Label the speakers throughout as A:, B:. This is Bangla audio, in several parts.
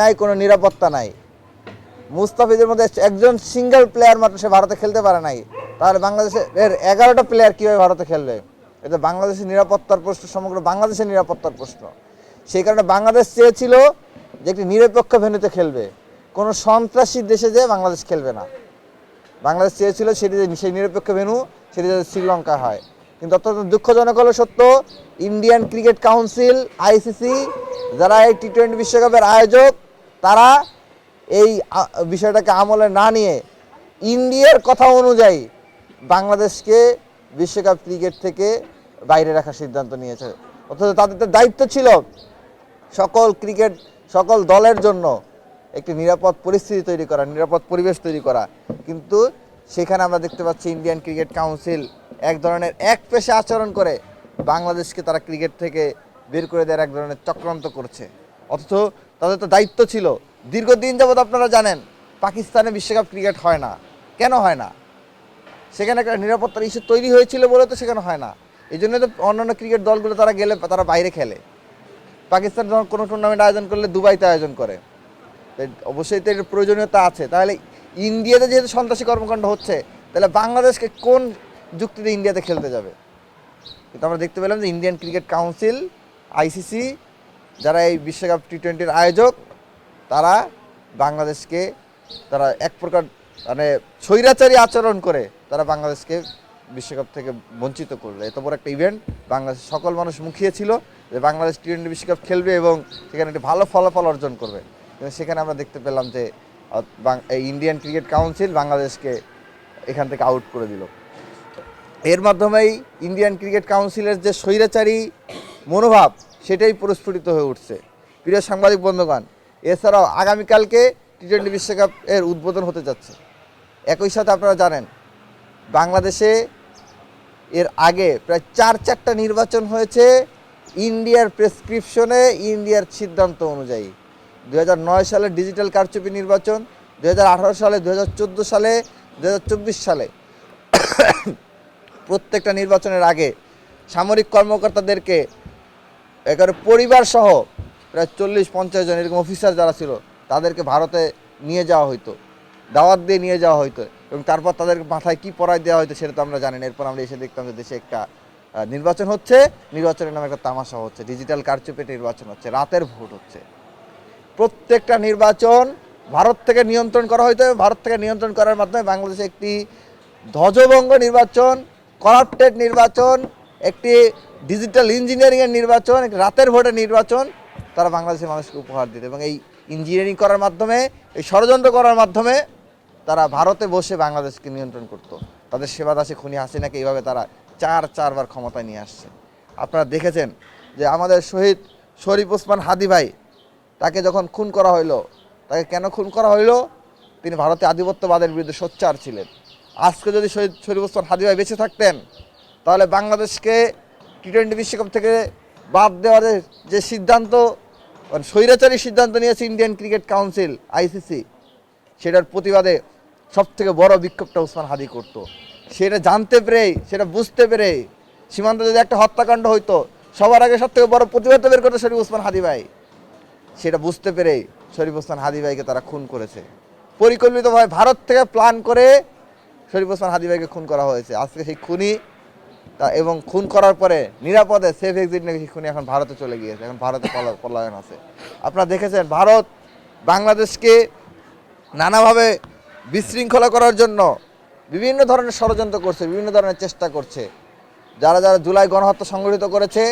A: নাই, কোনো নিরাপত্তা নাই। মুস্তাফিজের মধ্যে একজন সিঙ্গেল প্লেয়ার মাত্র সে ভারতে খেলতে পারে নাই, তাহলে বাংলাদেশের 11টা প্লেয়ার কীভাবে ভারতে খেলবে? এটা বাংলাদেশের নিরাপত্তার প্রশ্ন, সমগ্র বাংলাদেশের নিরাপত্তার প্রশ্ন। সেই কারণে বাংলাদেশ চেয়েছিল যে একটি নিরপেক্ষ ভেন্যুতে খেলবে, কোনো সন্ত্রাসী দেশে যে বাংলাদেশ খেলবে না। বাংলাদেশ চেয়েছিল সেটি সেই নিরপেক্ষ ভেন্যু সেটি যাতে শ্রীলঙ্কা হয়। কিন্তু অত্যন্ত দুঃখজনক হলো সত্য, ইন্ডিয়ান ক্রিকেট কাউন্সিল আইসিসি যারা এই টি-20 বিশ্বকাপের আয়োজক, তারা এই বিষয়টাকে আমলে না নিয়ে ইন্ডিয়ার কথা অনুযায়ী বাংলাদেশকে বিশ্বকাপ ক্রিকেট থেকে বাইরে রাখার সিদ্ধান্ত নিয়েছে। অথচ তাদের দায়িত্ব ছিল সকল দলের জন্য একটি নিরাপদ পরিস্থিতি তৈরি করা, নিরাপদ পরিবেশ তৈরি করা। কিন্তু সেখানে আমরা দেখতে পাচ্ছি ইন্ডিয়ান ক্রিকেট কাউন্সিল এক ধরনের একপেশে আচরণ করে বাংলাদেশকে তারা ক্রিকেট থেকে বের করে দেওয়ার এক ধরনের চক্রান্ত করছে। অথচ তাদের তো দায়িত্ব ছিল, দীর্ঘদিন যাবৎ আপনারা জানেন পাকিস্তানে বিশ্বকাপ ক্রিকেট হয় না। কেন হয় না? সেখানে একটা নিরাপত্তার ইস্যু তৈরি হয়েছিল বলে তো সেখানে হয় না। এই জন্য তো অন্যান্য ক্রিকেট দলগুলো তারা গেলে তারা বাইরে খেলে। পাকিস্তান যখন কোনো টুর্নামেন্ট আয়োজন করলে দুবাইতে আয়োজন করে, অবশ্যই তো এর প্রয়োজনীয়তা আছে। তাহলে ইন্ডিয়াতে যেহেতু সন্ত্রাসী কর্মকাণ্ড হচ্ছে, তাহলে বাংলাদেশকে কোন যুক্তিতে ইন্ডিয়াতে খেলতে যাবে? কিন্তু আমরা দেখতে পেলাম যে ইন্ডিয়ান ক্রিকেট কাউন্সিল আইসিসি যারা এই বিশ্বকাপ টি-20-র আয়োজক, তারা বাংলাদেশকে তারা এক প্রকার মানে স্বৈরাচারী আচরণ করে তারা বাংলাদেশকে বিশ্বকাপ থেকে বঞ্চিত করলো। এত বড় একটা ইভেন্ট বাংলাদেশের সকল মানুষ মুখিয়ে ছিল যে বাংলাদেশ টি-20 বিশ্বকাপ খেলবে এবং সেখানে একটি ভালো ফলাফল অর্জন করবে। কিন্তু সেখানে আমরা দেখতে পেলাম যে ইন্ডিয়ান ক্রিকেট কাউন্সিল বাংলাদেশকে এখান থেকে আউট করে দিল। এর মাধ্যমেই ইন্ডিয়ান ক্রিকেট কাউন্সিলের যে স্বৈরাচারী মনোভাব সেটাই প্রস্ফুটিত হয়ে উঠছে। প্রিয় সাংবাদিক বন্ধুগণ, এছাড়াও আগামীকালকে টি-20 বিশ্বকাপ এর উদ্বোধন হতে যাচ্ছে। একই সাথে আপনারা জানেন বাংলাদেশে এর আগে প্রায় 4টা নির্বাচন হয়েছে ইন্ডিয়ার প্রেসক্রিপশনে, ইন্ডিয়ার সিদ্ধান্ত অনুযায়ী। 2009 সালে ডিজিটাল কারচুপি নির্বাচন, 2018 সালে, 2014 সালে, 2024 সালে প্রত্যেকটা নির্বাচনের আগে সামরিক কর্মকর্তাদেরকে একেবারে পরিবার সহ প্রায় 40-50 জন এরকম অফিসার যারা ছিল তাদেরকে ভারতে নিয়ে যাওয়া হইতো, দাওয়াত দিয়ে নিয়ে যাওয়া হইতো, এবং তারপর তাদের মাথায় কী পরায় দেওয়া হইতো সেটা তো আমরা জানি না। এরপর আমরা এসে দেখতাম যে দেশে একটা নির্বাচন হচ্ছে, নির্বাচনের নামে একটা তামাশা হচ্ছে, ডিজিটাল কারচুপি নির্বাচন হচ্ছে, রাতের ভোট হচ্ছে। প্রত্যেকটা নির্বাচন ভারত থেকে নিয়ন্ত্রণ করা হইতো। ভারত থেকে নিয়ন্ত্রণ করার মাধ্যমে বাংলাদেশে একটি ধ্বজভঙ্গ নির্বাচন, করাপ্টেড নির্বাচন, একটি ডিজিটাল ইঞ্জিনিয়ারিংয়ের নির্বাচন, একটি রাতের ভোটের নির্বাচন তারা বাংলাদেশের মানুষকে উপহার দিত। এবং এই ইঞ্জিনিয়ারিং করার মাধ্যমে, এই ষড়যন্ত্র করার মাধ্যমে তারা ভারতে বসে বাংলাদেশকে নিয়ন্ত্রণ করত। তাদের সেবাদাসী খুনি হাসিনাকে এইভাবে তারা চারবার ক্ষমতায় নিয়ে আসছে। আপনারা দেখেছেন যে আমাদের শহীদ শরীফ ওসমান হাদি ভাই, তাকে যখন খুন করা হইলো, তাকে কেন খুন করা হইলো? তিনি ভারতে আধিপত্যবাদের বিরুদ্ধে সোচ্চার ছিলেন। আজকে যদি শহীদ শরীফ ওসমান হাদি ভাই বেঁচে থাকতেন, তাহলে বাংলাদেশকে টি-20 বিশ্বকাপ থেকে বাদ দেওয়ার যে সিদ্ধান্ত, মানে স্বৈরাচারী সিদ্ধান্ত নিয়েছে ইন্ডিয়ান ক্রিকেট কাউন্সিল আইসিসি, সেটার প্রতিবাদে সবথেকে বড় বিক্ষোভটা ওসমান হাদি করত। সেটা জানতে পেরে, সেটা বুঝতে পেরে, সীমান্তে যদি একটা হত্যাকাণ্ড হইতো সবার আগে সবথেকে বড় প্রতিবাদ বের করতো শরীফ ওসমান হাদি ভাই। সেটা বুঝতে পেরে শরীফ ওসমান হাদি ভাইকে তারা খুন করেছে। পরিকল্পিতভাবে ভারত থেকে প্ল্যান করে শরীফ ওসমান হাদি ভাইকে খুন করা হয়েছে। আজকে সেই খুনি এবং খুন করার পরে নিরাপদে সেফ এক্সিট নিয়ে সেই খুনি এখন ভারতে চলে গিয়েছে, এখন ভারতে পলায়ন আছে। আপনারা দেখেছেন ভারত বাংলাদেশকে নানাভাবে বিশৃঙ্খলা করার জন্য বিভিন্ন ধরনের ষড়যন্ত্র করছে, বিভিন্ন ধরনের চেষ্টা করছে। যারা যারা জুলাই গণহত্যা সংগঠিত করেছে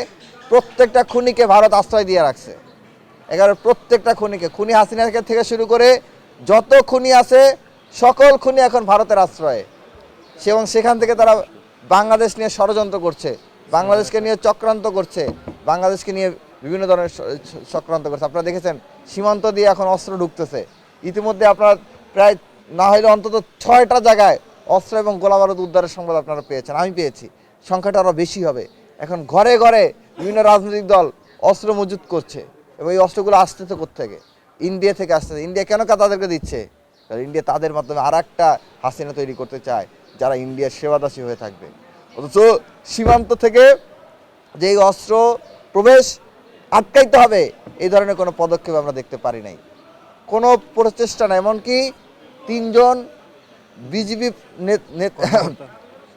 A: প্রত্যেকটা খুনিকে ভারত আশ্রয় দিয়ে রাখছে। প্রত্যেকটা খুনি হাসিনা থেকে শুরু করে যত খুনি আছে সকল খুনি এখন ভারতের আশ্রয়ে। এবং সেখান থেকে তারা বাংলাদেশ নিয়ে ষড়যন্ত্র করছে, বাংলাদেশকে নিয়ে চক্রান্ত করছে, বাংলাদেশকে নিয়ে বিভিন্ন ধরনের চক্রান্ত করছে। আপনারা দেখেছেন সীমান্ত দিয়ে এখন অস্ত্র ঢুকতেছে। ইতিমধ্যে আপনারা প্রায় না হলে অন্তত 6টা জায়গায় অস্ত্র এবং গোলাবারুদ উদ্ধারের সংবাদ আপনারা পেয়েছেন, আমি পেয়েছি। সংখ্যাটা আরও বেশি হবে। এখন ঘরে ঘরে বিভিন্ন রাজনৈতিক দল অস্ত্র মজুত করছে, এবং এই অস্ত্রগুলো আসতেছে কোত্থেকে? ইন্ডিয়া থেকে আসতেছে। ইন্ডিয়া কেন তাদেরকে দিচ্ছে? কারণ ইন্ডিয়া তাদের মাধ্যমে আর একটা হাসিনা তৈরি করতে চায় যারা ইন্ডিয়ার সেবাদাসী হয়ে থাকবে। অথচ সীমান্ত থেকে যেই অস্ত্র প্রবেশ আটকাইতে হবে এই ধরনের কোনো পদক্ষেপ আমরা দেখতে পারি নাই। কোনো প্রচেষ্টা নাই। এমনকি 3 জন বিজিবি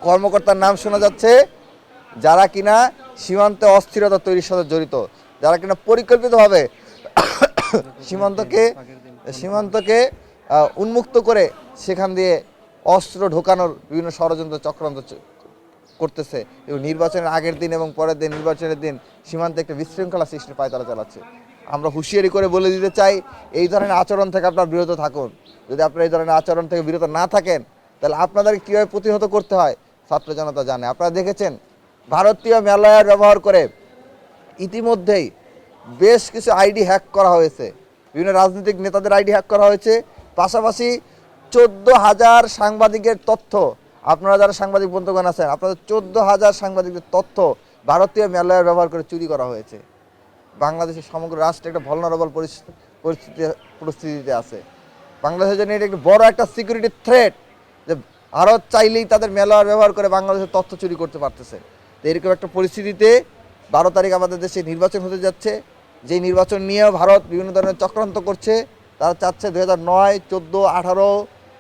A: কর্মকর্তার নাম শোনা যাচ্ছে যারা কিনা সীমান্তে অস্থিরতা তৈরির সাথে জড়িত, যারা কিনা পরিকল্পিতভাবে সীমান্তকে উন্মুক্ত করে সেখান দিয়ে অস্ত্র ঢোকানোর বিভিন্ন ষড়যন্ত্র চক্রান্ত করতেছে এবং নির্বাচনের আগের দিন এবং পরের দিন, নির্বাচনের দিন সীমান্তে একটা বিশৃঙ্খলা সৃষ্টির পায়তারা চালাচ্ছে। আমরা হুঁশিয়ারি করে বলে দিতে চাই, এই ধরনের আচরণ থেকে আপনারা বিরত থাকুন। যদি আপনারা এই ধরনের আচরণ থেকে বিরত না থাকেন, তাহলে আপনাদেরকে কীভাবে প্রতিহত করতে হয় ছাত্র জনতা জানে। আপনারা দেখেছেন ভারতীয় ম্যালওয়্যার ব্যবহার করে ইতিমধ্যেই বেশ কিছু আইডি হ্যাক করা হয়েছে, বিভিন্ন রাজনৈতিক নেতাদের আইডি হ্যাক করা হয়েছে। পাশাপাশি 14,000 সাংবাদিকের তথ্য, আপনারা যারা সাংবাদিক বন্ধুগণ আছেন, আপনাদের 14,000 সাংবাদিকের তথ্য ভারতীয় ম্যালওয়্যার ব্যবহার করে চুরি করা হয়েছে। বাংলাদেশের সমগ্র রাষ্ট্রে একটা ভলনারেবল পরিস্থিতিতে আছে। বাংলাদেশের জন্য এটা একটা বড় একটা সিকিউরিটি থ্রেট যে ভারত চাইলেই তাদের ম্যালওয়্যার ব্যবহার করে বাংলাদেশের তথ্য চুরি করতে পারতেছে। তো এরকম একটা পরিস্থিতিতে 12 তারিখ আমাদের দেশে নির্বাচন হতে যাচ্ছে, যেই নির্বাচন নিয়েও ভারত বিভিন্ন ধরনের চক্রান্ত করছে। তারা চাচ্ছে 2009, 14, 18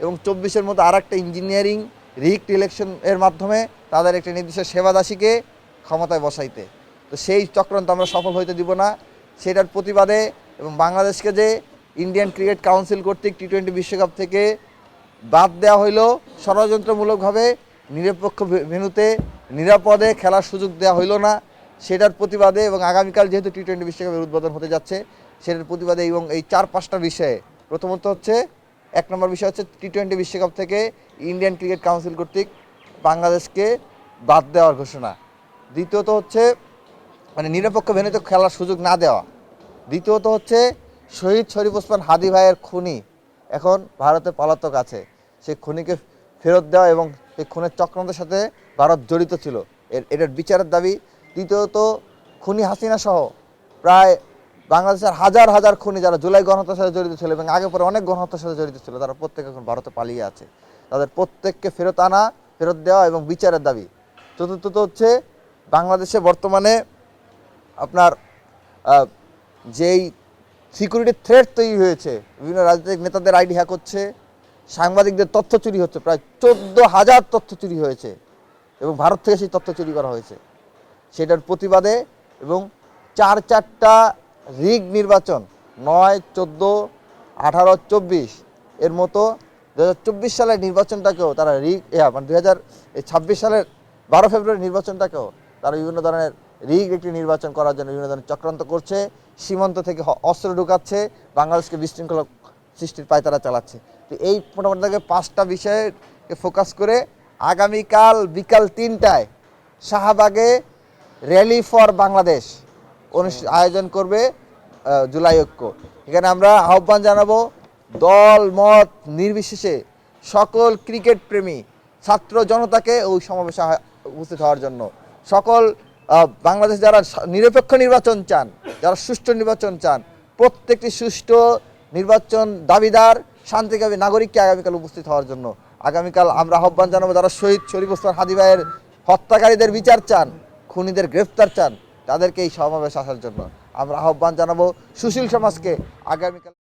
A: এবং 24-এর মতো আর একটা ইঞ্জিনিয়ারিং রিগড ইলেকশন এর মাধ্যমে তাদের একটি নির্দিষ্ট সেবাদাসীকে ক্ষমতায় বসাইতে। তো সেই চক্রান্ত আমরা সফল হইতে দিব না। সেটার প্রতিবাদে এবং বাংলাদেশকে যে ইন্ডিয়ান ক্রিকেট কাউন্সিল কর্তৃক টি-20 বিশ্বকাপ থেকে বাদ দেওয়া হইল ষড়যন্ত্রমূলকভাবে, নিরপেক্ষ ভেন্যুতে নিরাপদে খেলার সুযোগ দেওয়া হইল না, সেটার প্রতিবাদে এবং আগামীকাল যেহেতু টি-20 বিশ্বকাপের উদ্বোধন হতে যাচ্ছে সেটার প্রতিবাদে এবং এই 4-5টা বিষয়ে, প্রথমত হচ্ছে 1 নম্বর বিষয় হচ্ছে টি-20 বিশ্বকাপ থেকে ইন্ডিয়ান ক্রিকেট কাউন্সিল কর্তৃক বাংলাদেশকে বাদ দেওয়ার ঘোষণা। দ্বিতীয়ত হচ্ছে মানে নিরপেক্ষ ভেন্যুতে খেলার সুযোগ না দেওয়া। দ্বিতীয়ত হচ্ছে শহীদ শরীফ ওসমান হাদি ভাইয়ের খুনি এখন ভারতে পলাতক আছে, সেই খুনিকে ফেরত দেওয়া এবং সেই খুনের চক্রান্তের সাথে ভারত জড়িত ছিল, এটার বিচারের দাবি। তৃতীয়ত খুনি হাসিনা সহ প্রায় বাংলাদেশের হাজার হাজার খুনি যারা জুলাই গণহত্যার সাথে জড়িত ছিল এবং আগে পরে অনেক গণহত্যার সাথে জড়িত ছিল, তারা প্রত্যেক এখন ভারতে পালিয়ে আছে, তাদের প্রত্যেককে ফেরত দেওয়া এবং বিচারের দাবি। চতুর্থত হচ্ছে বাংলাদেশে বর্তমানে আপনার যেই সিকিউরিটি থ্রেট তৈরি হয়েছে, বিভিন্ন রাজনৈতিক নেতাদের আইডি হ্যাক হচ্ছে, সাংবাদিকদের তথ্য চুরি হচ্ছে, প্রায় 14,000 তথ্য চুরি হয়েছে এবং ভারত থেকে সেই তথ্য চুরি করা হয়েছে। সেটার প্রতিবাদে এবং 4টা রিগ নির্বাচন 9, 14, 18, 24 এর মতো 2024 সালের নির্বাচনটাকেও তারা মানে 2026 সালের 12 ফেব্রুয়ারি নির্বাচনটাকেও তারা বিভিন্ন ধরনের রিগ একটি নির্বাচন করার জন্য বিভিন্ন ধরনের চক্রান্ত করছে, সীমান্ত থেকে অস্ত্র ঢুকাচ্ছে, বাংলাদেশকে বিশৃঙ্খলা সৃষ্টির পায়তারা চালাচ্ছে। তো এই মোটামুটি 5টা বিষয়কে ফোকাস করে আগামীকাল বিকাল 3টায় শাহবাগে র্যালি ফর বাংলাদেশ আয়োজন করবে জুলাই ঐক্য। এখানে আমরা আহ্বান জানাবো দল মত নির্বিশেষে সকল ক্রিকেট প্রেমী ছাত্র জনতাকে ওই সমাবেশে উপস্থিত হওয়ার জন্য। সকল বাংলাদেশ যারা নিরপেক্ষ নির্বাচন চান, যারা সুষ্ঠু নির্বাচন চান, প্রত্যেকটি সুষ্ঠু নির্বাচন দাবিদার শান্তিকামী নাগরিককে আগামীকাল উপস্থিত হওয়ার জন্য। আগামীকাল আমরা আহ্বান জানাবো যারা শহীদ শরীফ ওসমান হাদি ভাইয়ের হত্যাকারীদের বিচার চান, খুনিদের গ্রেফতার চান, তাদেরকে এই সমাবেশ আসার জন্য আমরা আহ্বান জানাবো সুশীল সমাজকে আগামীকাল।